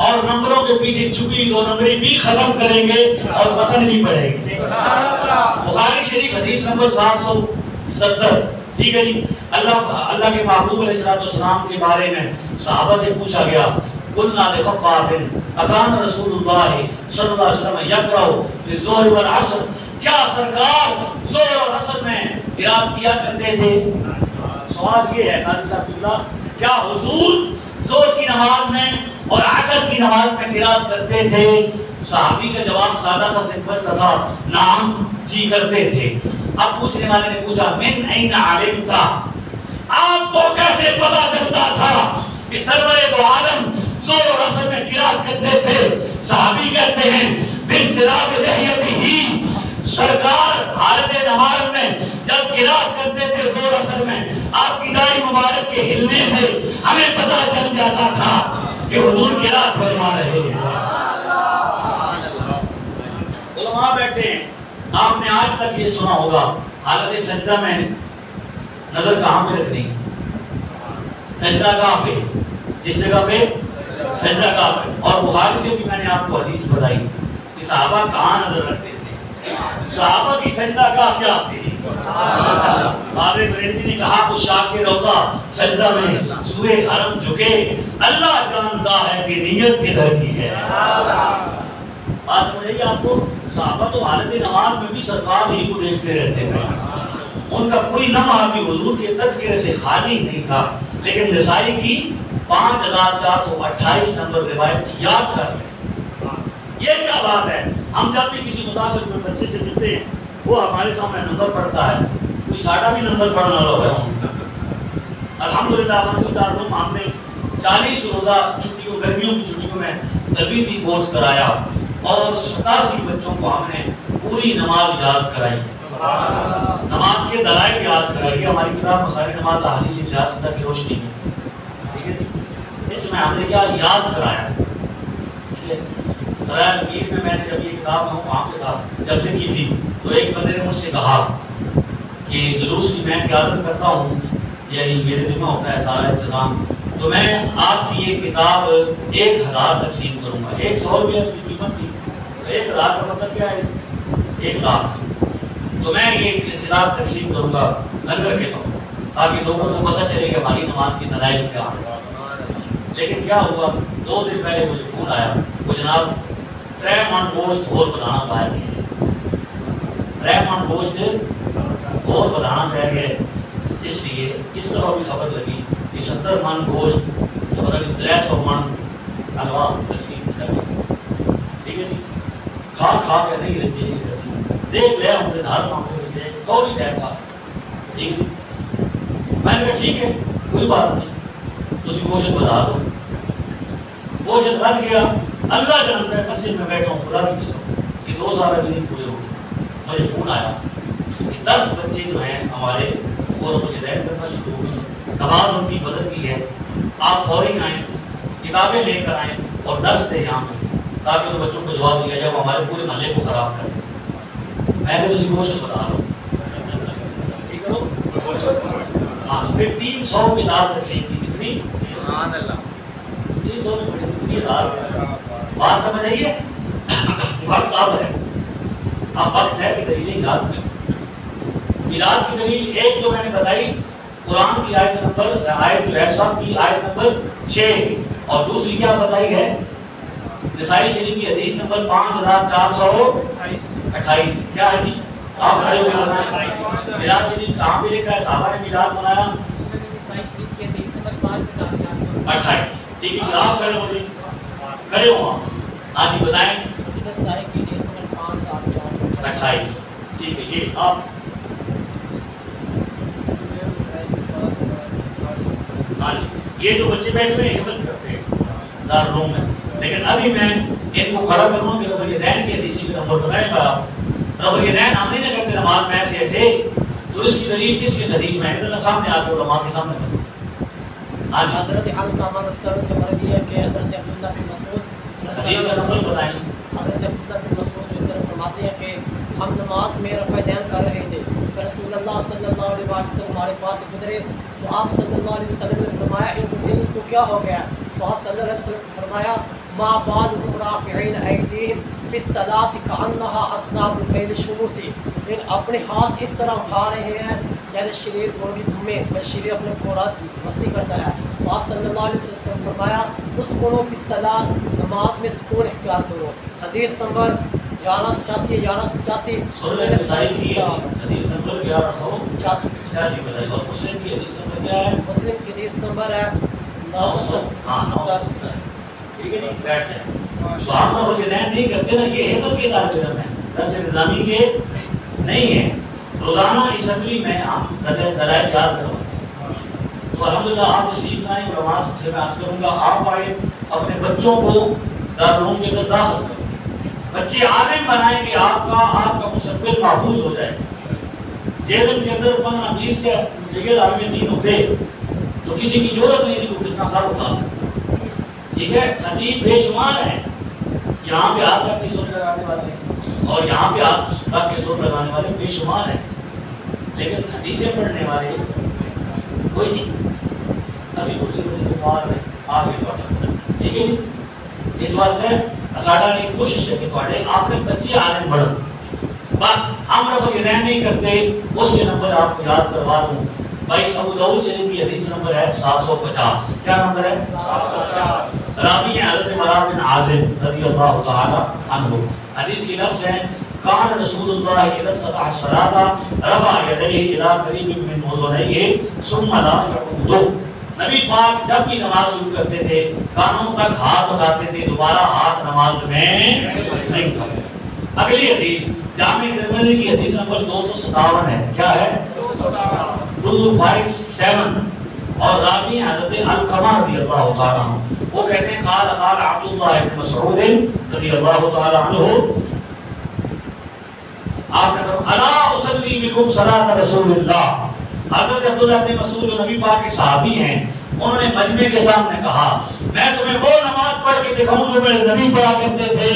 اور نمبروں کے پیچھے چھپی 2 نمبری بھی ختم کریں گے اور وطن بھی پڑھیں گے. بخاری شریف حدیث نمبر 770، ٹھیک ہے جی. اللہ کے محبوب علیہ السلام کے بارے میں صحابہ سے پوچھا گیا. قلنا لخباب اکان رسول اللہ صلی اللہ علیہ وسلم یقرأ فی الظہر والعصر، کیا سرکار ظہر اور عصر میں قرات کیا کرتے تھے؟ سوال یہ ہے قاضی صاحب، کیا حضور ظہر کی نماز میں اور عصر کی نماز میں قرات کرتے تھے؟ صحابی کا جواب سادہ سا سمپل تھا، نعم، جی کرتے تھے. اب پوچھنے والے نے پوچھا من این علمت، آپ کو کیسے پتا چلتا تھا کہ سرور دو عالم ظہر اور عصر میں قرات کرتے تھے؟ صحابی کہتے ہیں باضطراب لحیتہ، سرکار حالت نماز میں جب قرات کرتے تھے ظہر عصر میں، آپ کی داڑھی مبارک کے ہلنے سے ہمیں پتا چل جاتا تھا کہ حضور قرات فرما رہے ہیں. علماء بیٹھے ہیں، آپ نے آج تک یہ سنا ہوگا حالت سجدہ میں نظر کہاں پہ رکھنی؟ سجدہ کہاں پہ؟ جس جگہ پہ سجدہ کہاں پہ. اور بخاری سے بھی میں نے آپ کو حدیث بتائی کہ صحابہ کہاں نظر رکھتے تھے. صحابہ کی سجدہ کہاں کیا تھی؟ بابے بریلوی نے کہا وہ شاہ کے روضہ سجدہ میں سوئے حرم جھکے، اللہ جانتا ہے کہ نیت کدھر کی ہے. بات سمجھے آپ کو؟ صحابہ تو حالت نماز میں بھی سرکار ہی کو دیکھتے رہتے تھے، ان کا کوئی لمحہ بھی حضور کے تذکرے سے خالی نہیں تھا. لیکن نسائی کی 5428 نمبر روایت یاد کر لیں. یہ کیا بات ہے؟ ہم جب بھی کسی متاثر میں بچے سے ملتے ہیں، وہ ہمارے سامنے نمبر پڑھتا ہے، کوئی ساڑھا بھی نمبر پڑھنا لگا ہے. الحمدللہ ہم نے 40 روزہ چھٹیوں، گرمیوں کی چھٹیوں میں تربیتی کورس کرایا اور 87 بچوں کو ہم نے پوری نماز یاد کرائی، نماز کے دلائل یاد کرائی. ہماری کتاب مسائل نماز احادیث سیاست کی روشنی میں، ٹھیک ہے جی. اس میں ہم نے کیا یاد کرایا. سرائے نبیر میں نے جب یہ کتاب وہاں پہ تھا جب لکھی تھی تو ایک بندے نے مجھ سے کہا کہ جلوس کی میں قیادت کرتا ہوں، یعنی میرے ذمہ ہوتا ہے سارا انتظام، تو میں آپ کی یہ کتاب 1000 تقسیم کروں گا. 100 روپیہ اس کی قیمت تھی، 1000 کا مطلب کیا ہے؟ 1 لاکھ. تو میں یہ کتاب تقسیم کروں گا لنگر کے طور تاکہ لوگوں کو پتہ چلے کہ ہماری نماز کی دلائل کیا ہے. لیکن کیا ہوا، 2 دن پہلے مجھے فون آیا، وہ جناب 3 من گوشت اور بتانا پایا گیا، 3 من گوشت اور بتانا پایا گیا. اس لیے اس طرح بھی خبر لگی کہ 70 من گوشت تو پتہ نہیں 300 من حلوہ تقسیم کیا گیا. ٹھیک ہے جی. کھا کے نہیں رہتی دیکھ لیا ہم نے دھار مانگے ہوئے فوری لے گا. ٹھیک ہے، میں نے کہا ٹھیک ہے کوئی بات نہیں، تسی گوشت بتا دو. گوشت بن گیا. اللہ جانتا ہے مسجد میں بیٹھا ہوں خدا کی قسم کہ 2 سال دن پورے ہو گئے. مجھے فون آیا کہ 10 بچے جو ہیں ہمارے فوراً مجھے دین کرنا شروع ہو گئی، نماز ان کی بدل گئی ہے، آپ فوری آئیں، کتابیں لے کر آئیں اور درس دیں یہاں پہ تاکہ ان بچوں کو جواب دیا جائے وہ ہمارے پورے محلے کو خراب کریں. میں نے تسی گوشت بتا رہا ہوں، ٹھیک کرو. ہاں پھر 300 کتاب تقسیم کی. کتنی؟ 300 میں بڑی کتنی ہزار. بات سمجھ آئیے؟ وقت اب ہے، اب وقت ہے کہ دلیلیں یاد کریں. میلاد کی دلیل ایک جو میں نے بتائی قرآن کی آیت جو ہے صف کی آیت نمبر 6، اور دوسری کیا بتائی ہے؟ نسائی شریف کی حدیث نمبر 5428. کیا ہے جی؟ آپ کھڑے ہو کے بتائیں میلاد شریف کہاں پہ لکھا ہے صحابہ نے میلاد منایا؟ سنن نسائی شریف کے حدیث نمبر 5428. ٹھیک ہے آپ کھڑے ہو جی کھڑے ہو آپ جی بتائیں سنن نسائی کی حدیث نمبر 58. ٹھیک ہے یہ آپ ہاں جی یہ جو بچے بیٹھے ہیں حفظ کرتے ہیں دارالعلوم میں لیکن ابھی میں ان کو کھڑا کروں کہ رفع الیدین کی حدیث کے نمبر بتائیں گا آپ رفع الیدین ہم نہیں کرتے نماز میں ایسے ایسے تو اس کی دلیل کس کس حدیث میں ہے ادھر سامنے آ کے علماء کے سامنے کریں. ہاں جی حضرت علقمہ رضی سے مروی ہے کہ حضرت عبداللہ بن مسعود حدیث کا نمبر بتائیں. حضرت عبداللہ بن مسعود رضی اللہ فرماتے ہیں کہ ہم نماز میں رفع الیدین کر رہے تھے کہ رسول اللہ صلی اللہ علیہ وسلم ہمارے پاس گزرے تو آپ صلی اللہ علیہ وسلم نے فرمایا ان کو کیا ہو گیا؟ تو آپ صلی اللہ علیہ وسلم نے فرمایا ما بالهم رافعین ایدیہم فی الصلاۃ کأنها اصناب الخیل الشموس. ان اپنے ہاتھ اس طرح اٹھا رہے ہیں جیسے شریر گھوڑ کی دھمے شریر اپنے پورات مستی کرتا ہے. تو آپ صلی اللہ علیہ وسلم نے فرمایا اسکنوا فی الصلاۃ نماز میں سکون اختیار کرو. حدیث نمبر 1185 سنن نسائی کی حدیث نمبر 1185 بتائیں اور مسلم کی حدیث نمبر کیا ہے؟ مسلم کی حدیث نمبر ہے 970. ٹھیک ہے جی بیٹھ جائیں. تو آپ لوگ یہ نہیں کرتے نا یہ حفظ کے طالب علم ہیں درس نظامی کے نہیں ہیں. روزانہ اسمبلی میں ہم دلائل یاد کرو تو الحمدللہ آپ تشریف لائیں اور علماء سے میں عرض کروں گا آپ آئے اپنے بچوں کو دارالعلوم کے اندر داخل کریں بچے عالم بنائیں کہ آپ کا مستقبل محفوظ ہو جائے. جیل کے اندر 15-20 کے جگہ عالم دین ہوتے تو کسی کی ضرورت نہیں تھی وہ فتنہ سر اٹھا سکتا. ٹھیک ہے خطیب بے شمار ہیں یہاں پہ ہاتھ رکھ کے سر لگانے والے اور یہاں پہ ہاتھ رکھ کے سر لگانے والے بے شمار ہیں لیکن حدیثیں پڑھنے والے کوئی نہیں. اسی بڑی بڑی جماعت میں آگے بڑھا. ٹھیک ہے اس واسطے ساڈا نے کوشش ہے کہ تھوڑے اپنے بچے عالم بڑھن. بس ہم رفع الیدین نہیں کرتے اس کے نمبر آپ کو یاد کروا دوں. بھائی ابو داؤد شریف کی حدیث نمبر ہے 750. کیا نمبر ہے؟ 750. راوی ہیں حضرت براء بن عازب رضی اللہ تعالی عنہ. حدیث کی لفظ ہے کان رسول اللہ اذا افتتح الصلاۃ رفع یدیہ الی قریب من اذنیہ ثم لا یعود. نبی پاک جب بھی نماز شروع کرتے تھے کانوں تک ہاتھ اٹھاتے تھے دوبارہ ہاتھ نماز میں نہیں اٹھاتے. اگلی حدیث جامع ترمذی کی حدیث نمبر 257 ہے. کیا ہے؟ 257 اور راوی حضرت علقمہ رضی اللہ تعالی عنہ وہ کہتے ہیں قال عبداللہ بن مسعود رضی اللہ تعالی عنہ آپ نے فرمایا الا اصلی بکم صلاۃ رسول اللہ. حضرت عبداللہ بن مسعود جو نبی پاک کے صحابی ہیں انہوں نے مجمع کے سامنے کہا میں تمہیں وہ نماز پڑھ کے دکھاؤں جو میرے نبی پڑھا کرتے تھے.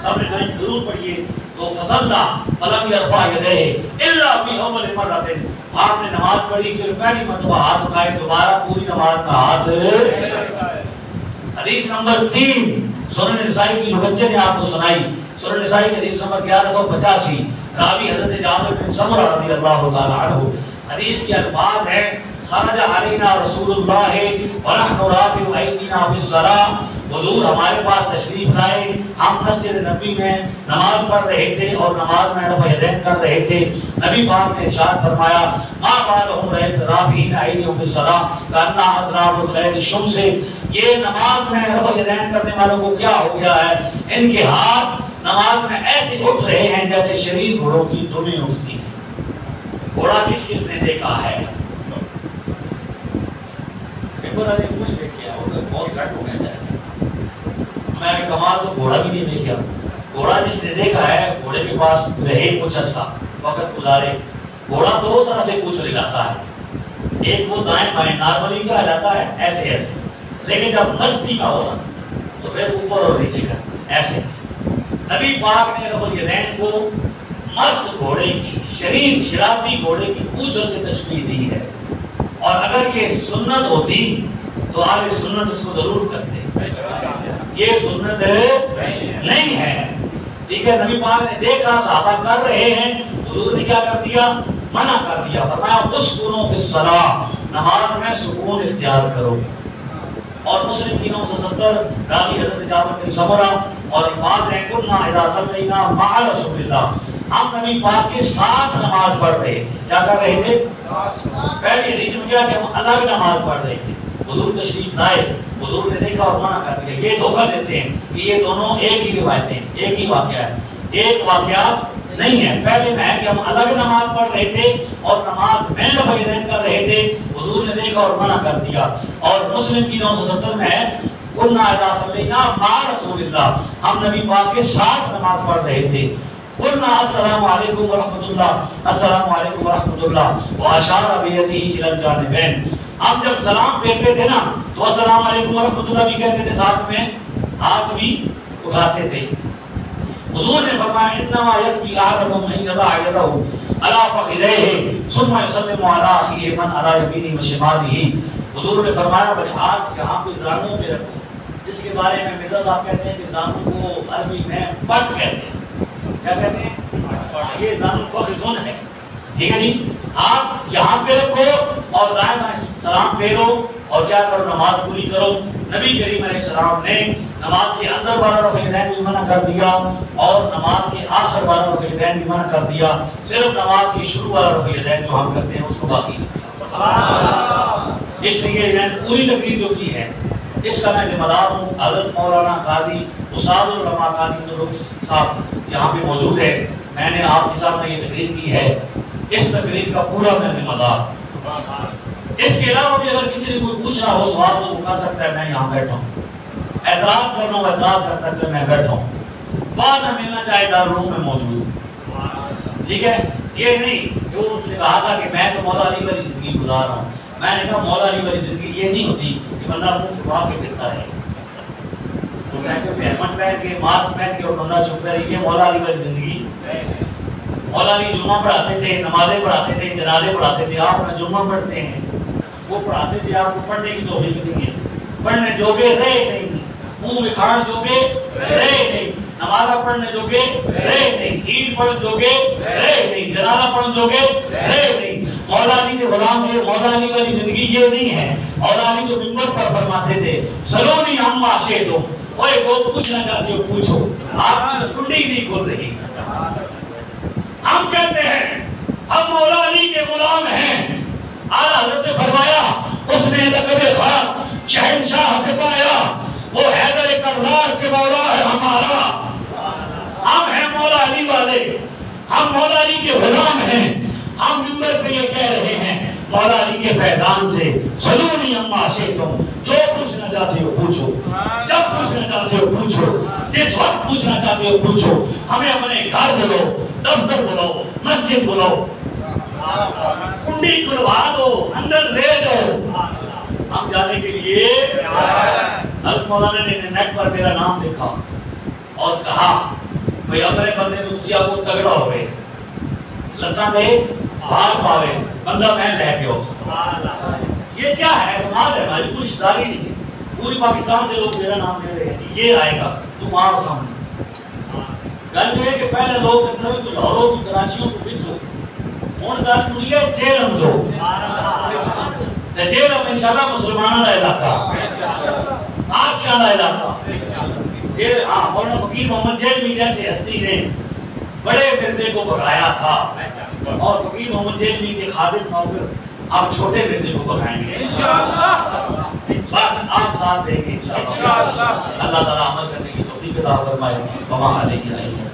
سب نے کہا ضرور پڑھیے. تو فصلى فلم يرفع يديه الا في اول مرة. آپ نے نماز پڑھی صرف پہلی مرتبہ ہاتھ اٹھائے دوبارہ پوری نماز کا ہاتھ. حدیث نمبر 3 سنن نسائی کی جو بچے نے آپ کو سنائی سنن نسائی کی حدیث نمبر 1185 راوی حضرت جابر بن سمرہ رضی اللہ تعالی عنہ. حدیث کے الفاظ ہیں خرج علینا رسول اللہ ونحن رافع ایدینا فی الصلاۃ. حضور ہمارے پاس تشریف لائے ہم مسجد نبی میں نماز پڑھ رہے تھے اور نماز میں رفع یدین کر رہے تھے. نبی پاک نے ارشاد فرمایا ما بالهم رافعین ایدیہم فی الصلاۃ کأنها اصنام الخیل الشمس. یہ نماز میں رفع یدین کرنے والوں کو کیا ہو گیا ہے ان کے ہاتھ نماز میں ایسے اٹھ رہے ہیں جیسے شریر گھوڑوں کی دمیں اٹھتی ہیں. گھوڑا کس کس نے دیکھا ہے؟ بہت گھٹ ہو گیا میں نے کمال تو گھوڑا بھی نہیں دیکھا. گھوڑا جس نے دیکھا ہے گھوڑے کے پاس رہے کچھ عرصہ وقت گزارے. گھوڑا دو طرح سے پوچھ لگاتا ہے ایک وہ دائیں بائیں نارملی کا ہلاتا ہے ایسے ایسے لیکن جب مستی میں ہونا تو پھر اوپر اور نیچے کا ایسے ایسے. نبی پاک نے رفع الیدین کو مست گھوڑے کی شریر شرابی گھوڑے کی پوچھل سے تشبیہ دی ہے اور اگر یہ سنت ہوتی تو اہل سنت اس کو ضرور کرتے. یہ سنت نہیں ہے. ٹھیک ہے نبی پاک نے دیکھا صحابہ کر رہے ہیں حضور نے کیا کر دیا منع کر دیا فرمایا اسکنوا فی الصلاۃ نماز میں سکون اختیار کرو. اور مسلم کی 970 راوی حضرت جابر بن سمرہ اور الفاظ ہیں کنا اذا صلینا مع رسول اللہ ہم نبی پاک کے ساتھ نماز پڑھ رہے تھے. کیا کر رہے تھے؟ پہلی حدیث میں کیا کہ ہم الگ نماز پڑھ رہے تھے. حضور تشریف لائے, حضور نے دیکھا اور منع کر دیا. یہ دھوکہ دیتے ہیں کہ یہ دونوں ایک ہی روایتیں, ایک ہی واقعہ ہے. ایک واقعہ نہیں ہے. پہلے میں ہے کہ ہم الگ نماز پڑھ رہے تھے اور نماز میں رفع کر رہے تھے. حضور نے دیکھا اور منع کر دیا. اور مسلم کی 970 میں ہے قلنا اذا صلینا مع رسول اللہ, ہم نبی پاک کے ساتھ نماز پڑھ رہے تھے. قلنا السلام علیکم ورحمۃ اللہ, السلام علیکم ورحمۃ اللہ واشار بیدہ الی الجانبین. ہم جب سلام پھیرتے تھے نا تو السلام علیکم ورحمۃ اللہ بھی کہتے تھے, ساتھ میں ہاتھ بھی اٹھاتے تھے. حضور نے فرمایا انما یکفی احدکم ان یضع یدہ علی فخذیہ ثم یسلم علی اخیہ من علی یمینہ وشمالہ. حضور نے فرمایا بھائی ہاتھ یہاں پہ زانوں پہ رکھو. اس کے بارے میں مرزا صاحب کہتے ہیں کہ زانوں کو عربی میں پٹ کہتے ہیں. کیا کہتے ہیں؟ یہ زانو الفخذ ہے. ٹھیک ہے جی, ہاتھ یہاں پہ رکھو اور دائیں بائیں سلام پھیرو اور کیا کرو, نماز پوری کرو. نبی کریم علیہ السلام نے نماز کے اندر والا رفع الیدین بھی منع کر دیا اور نماز کے آخر والا رفع الیدین بھی منع کر دیا. صرف نماز کی شروع والا رفع الیدین جو ہم کرتے ہیں اس کو باقی. اس لیے میں نے پوری تقریر جو کی ہے اس کا میں ذمہ دار ہوں. حضرت مولانا قاضی استاد العلماء قاضی عبدالرؤوف صاحب یہاں پہ موجود ہے. میں نے آپ کے سامنے یہ تقریر کی ہے, اس تقریر کا پورا میں ذمہ دار. اس کے علاوہ بھی اگر کسی نے کوئی پوچھنا ہو سوال تو وہ کر سکتا ہے, میں یہاں بیٹھا ہوں. اعتراض کرنا ہو اعتراض کر سکتا ہے, میں بیٹھا ہوں. بعد میں ملنا چاہے دارالعلوم میں موجود ہوں. ٹھیک ہے, یہ نہیں جو اس نے کہا تھا کہ میں تو مولا علی والی زندگی گزار رہا ہوں. میں نے کہا مولا علی والی زندگی یہ نہیں ہوتی کہ بندہ منہ چھپا کے پھرتا ہے, تو میں کہ ہیلمٹ پہن کے ماسک پہن کے اور بندہ چھپتا ہے, یہ مولا علی والی زندگی. مولا علی جمعہ پڑھاتے تھے, نمازیں پڑھاتے تھے, جنازے پڑھاتے تھے. آپ اپنا جمعہ پڑھتے ہیں, وہ پڑھاتے تھے, آپ کو پڑھنے کی توفیق نہیں ہے. پڑھنے جوگے رہے نہیں, منہ میں کھان جوگے رہے نہیں, نمازہ پڑھنے جوگے رہے نہیں, عید پڑھنے جوگے رہے نہیں, جنازہ پڑھنے جوگے رہے نہیں. مولا علی کے غلام ہے. مولا علی والی زندگی یہ نہیں ہے. مولا علی تو منبر پر فرماتے تھے سلونی عما شئتم, اوے جو پوچھنا چاہتے ہو پوچھو, آپ کی کنڈی نہیں کھل رہی. ہم کہتے ہیں ہم مولا علی کے غلام ہیں. اعلیٰ حضرت نے فرمایا اس نے لقب خاص شہنشاہ سے پایا, وہ حیدر کرار کے مولا ہے ہمارا. ہم ہیں مولا علی والے, ہم مولا علی کے غلام ہیں. ہم منبر پہ یہ کہہ رہے ہیں مولا علی کے فیضان سے سلونی عما شئتم, جو پوچھنا چاہتے ہو پوچھو, جب پوچھنا چاہتے ہو پوچھو, جس وقت پوچھنا چاہتے ہو پوچھو. ہمیں اپنے گھر بلو, دفتر بلو, مسجد بلو, کنڈی کھلوا دو, اندر لے دو, ہم جانے کے لیے. حضرت مولانا نے نیٹ پر میرا نام لکھا اور کہا بھئی اپنے بندے نفسیہ کو تگڑا ہوئے, لتا دے بھاگ پاوے, بندہ میں لے کے ہو سکتا. یہ کیا ہے؟ اعتماد ہے, ہماری کوئی رشتہ داری نہیں ہے. پوری پاکستان سے لوگ میرا نام لے رہے ہیں کہ یہ آئے گا تم آؤ سامنے. گل یہ ہے کہ پہلے لوگ کہتے ہیں کہ لاہوروں کی کراچیوں کو بچو, ہوں گل پوری ہے جیلم دو. جیلم انشاءاللہ مسلمانوں کا علاقہ, آسیاں کا علاقہ. جیل ہاں مولانا فقیر محمد جیلمی جیسے ہستی نے بڑے مرزے کو بھگایا تھا, اور فقیر محمد جیلمی کے خادم نوکر اب چھوٹے مرزے کو بھگائیں گے انشاءاللہ. بس آپ ساتھ دیں گے انشاءاللہ. اللہ تعالیٰ عمل کرنے کی توفیق عطا فرمائے. وما علیہ